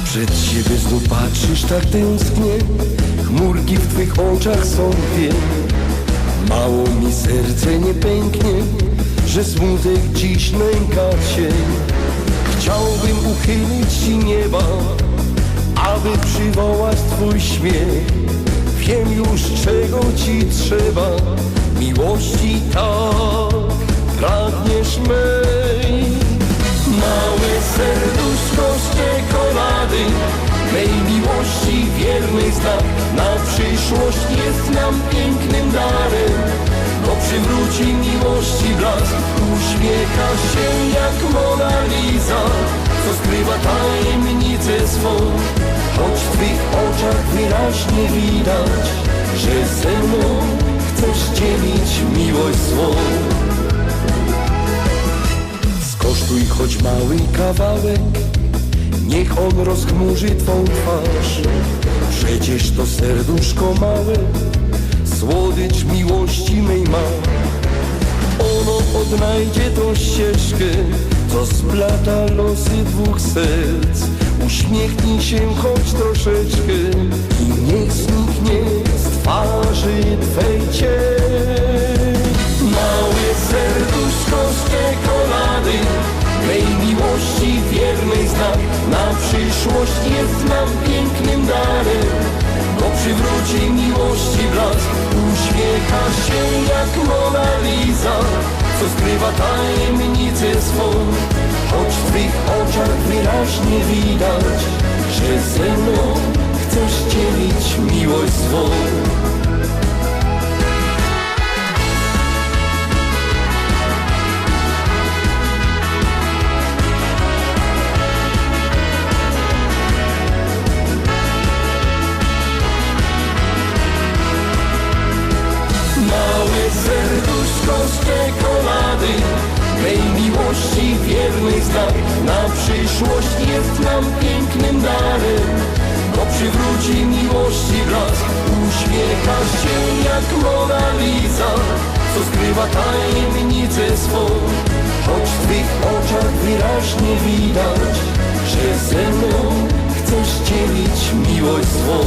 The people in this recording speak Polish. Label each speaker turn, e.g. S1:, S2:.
S1: Przed siebie znów patrzysz tak tęsknie, chmurki w twych oczach są dwie. Mało mi serce nie pęknie, że smutek dziś nęka cię. Chciałbym uchylić ci nieba, aby przywołać twój śmiech. Wiem już, czego ci trzeba, miłości tak pragniesz mej. Małe serduszko z czekolady, mej miłości wierny znak. Na przyszłość jest nam pięknym darem, bo przywróci miłości blask. Uśmiecha się jak Mona Lisa, co skrywa tajemnicę swą. Choć w twych oczach wyraźnie widać, że ze mną chcesz dzielić miłość swą. Skosztuj choć mały kawałek, niech on rozchmurzy twą twarz. Przecież to serduszko małe, słodycz miłości mej ma. Ono odnajdzie tą ścieżkę, co splata losy dwóch serc. Uśmiechnij się choć troszeczkę i niech zniknie z twarzy twej cień. Małe serduszko z czekolady, mej miłości wierny znak. Na przyszłość jest nam pięknym darem, bo przywróci miłości blask. Uśmiecha się jak Mona Lisa, co skrywa tajemnicę swą. Choć w twych oczach wyraźnie widać, że ze mną chcesz dzielić miłość swą. Małe serduszko z czekolady, mej miłości wierny znak. Na przyszłość jest nam pięknym darem, bo przywróci miłości blask. Uśmiecha się jak Mona Lisa, co skrywa tajemnicę swą. Choć w twych oczach wyraźnie widać, że ze mną chcesz dzielić miłość swą.